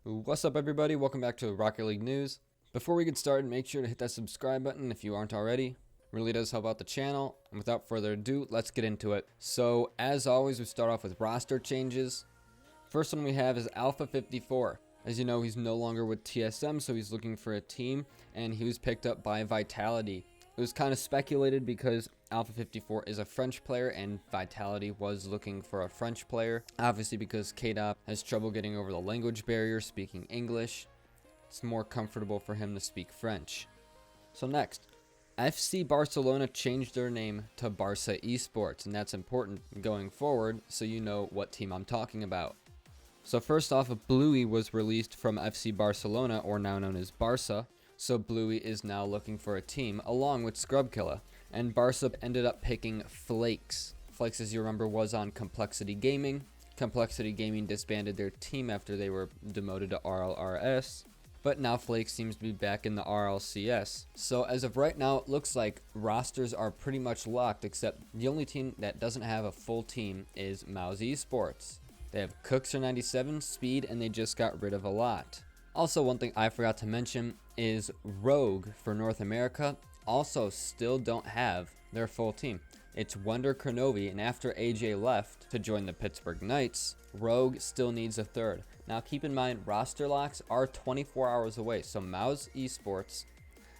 What's up, everybody? Welcome back to Rocket League News. Before we get started, make sure to hit that subscribe button if you aren't already. It really does help out the channel. And without further ado, let's get into it. So, as always, we start off with roster changes. First one we have is ALPHA54. As you know, he's no longer with TSM, so he's looking for a team, and he was picked up by Vitality. It was kind of speculated because ALPHA54 is a French player and Vitality was looking for a French player. Obviously, because KDOP has trouble getting over the language barrier speaking English, it's more comfortable for him to speak French. So next, FC Barcelona changed their name to Barsa eSports, and that's important going forward so you know what team I'm talking about. So first off, Bluey was released from FC Barcelona, or now known as Barsa. So Bluey is now looking for a team along with Killa, and Barsa ended up picking Flakes. Flakes, as you remember, was on Complexity Gaming. Complexity Gaming disbanded their team after they were demoted to Rlcs, but now Flakes seems to be back in the Rlcs. So as of right now, it looks like rosters are pretty much locked, except the only team that doesn't have a full team is Maos eSports. They have Cookser97, Speed, and they just got rid of a lot. Also, one thing I forgot to mention is Rogue for North America also still don't have their full team. It's KRONOVI, and after AJ left to join the Pittsburgh Knights, Rogue still needs a third. Now keep in mind, roster locks are 24 hours away, so Maos eSports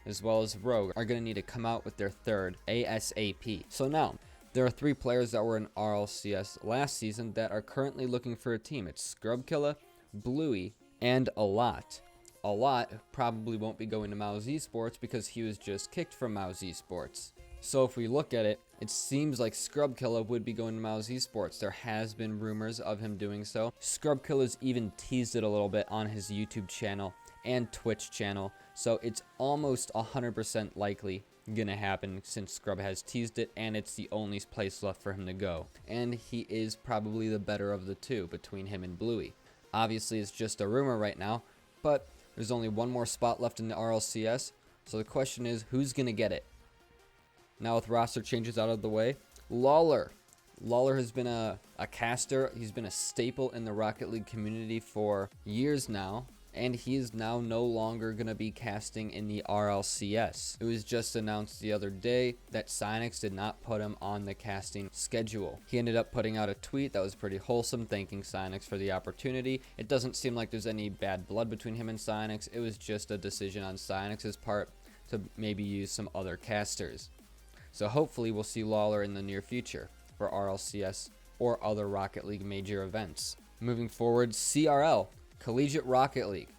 as well as Rogue are going to need to come out with their third ASAP. So now, there are 3 players that were in RLCS last season that are currently looking for a team. It's Killa, Bluey, and A Lot. A Lot probably won't be going to Maos eSports because he was just kicked from Maos eSports. So if we look at it, it seems like Killa would be going to Maos eSports. There has been rumors of him doing so. Killa's even teased it a little bit on his YouTube channel and Twitch channel, so it's almost 100% likely gonna happen since Scrub has teased it, and it's the only place left for him to go. And he is probably the better of the two between him and Bluey. Obviously, it's just a rumor right now, but there's only one more spot left in the RLCS, so the question is, who's going to get it? Now, with roster changes out of the way, Lawler. Lawler has been a caster. He's been a staple in the Rocket League community for years now, and he is now no longer going to be casting in the RLCS. It was just announced the other day that Psyonix did not put him on the casting schedule. He ended up putting out a tweet that was pretty wholesome, thanking Psyonix for the opportunity. It doesn't seem like there's any bad blood between him and Psyonix. It was just a decision on Psyonix's part to maybe use some other casters. So hopefully we'll see Lawler in the near future for RLCS or other Rocket League major events. Moving forward, CRL. Collegiate Rocket League.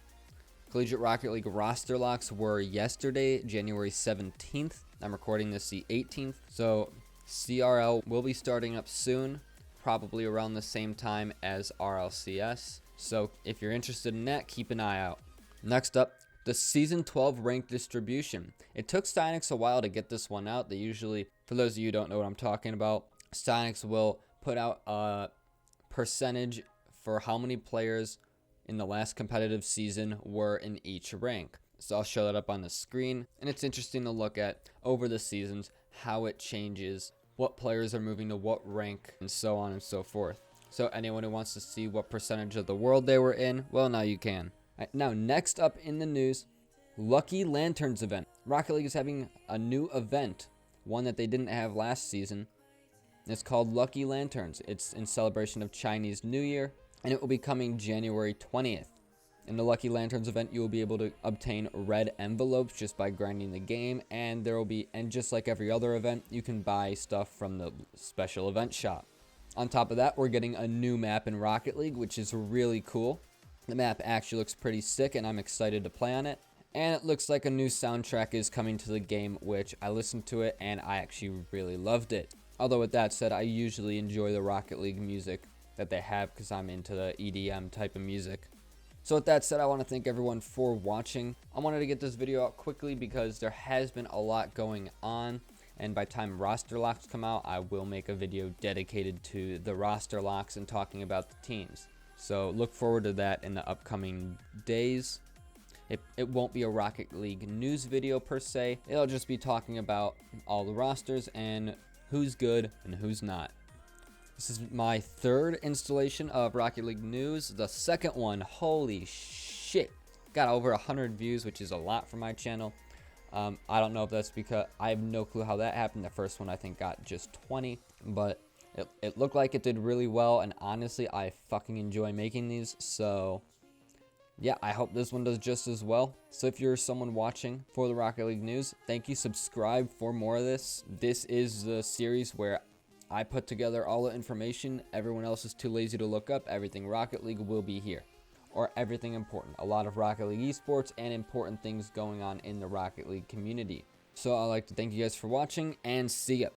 Collegiate Rocket League roster locks were yesterday, January 17th. I'm recording this the 18th. So CRL will be starting up soon, probably around the same time as RLCS. So if you're interested in that, keep an eye out. Next up, the Season 12 rank distribution. It took Psyonix a while to get this one out. They usually, for those of you who don't know what I'm talking about, Psyonix will put out a percentage for how many players in the last competitive season were in each rank. So I'll show that up on the screen, and it's interesting to look at over the seasons how it changes, what players are moving to what rank, and so on and so forth. So anyone who wants to see what percentage of the world they were in, well, now you can. Right, now, next up in the news, Lucky Lanterns event. Rocket League is having a new event, one that they didn't have last season. It's called Lucky Lanterns. It's in celebration of Chinese New Year, and it will be coming January 20th. In the Lucky Lanterns event, you will be able to obtain red envelopes just by grinding the game, and there will be, and just like every other event, you can buy stuff from the special event shop. On top of that, we're getting a new map in Rocket League, which is really cool. The map actually looks pretty sick, and I'm excited to play on it. And it looks like a new soundtrack is coming to the game, which I listened to it, and I actually really loved it. Although with that said, I usually enjoy the Rocket League music that they have because I'm into the EDM type of music. So with that said, I want to thank everyone for watching. I wanted to get this video out quickly because there has been a lot going on, and by the time roster locks come out, I will make a video dedicated to the roster locks and talking about the teams. So look forward to that in the upcoming days. It won't be a Rocket League news video per se. It'll just be talking about all the rosters and who's good and who's not. This is my third installation of Rocket League News. The second one, holy shit. shit, got over 100 views, which is a lot for my channel. I don't know if that's because I have no clue how that happened. The first one I think got just 20, but it looked like it did really well, and honestly I fucking enjoy making these, so yeah, I hope this one does just as well. So if you're someone watching for the Rocket League news, thank you. Subscribe for more of this. This is the series where I put together all the information everyone else is too lazy to look up. Everything Rocket League will be here, or everything important. A lot of Rocket League esports and important things going on in the Rocket League community. So I'd like to thank you guys for watching, and see ya.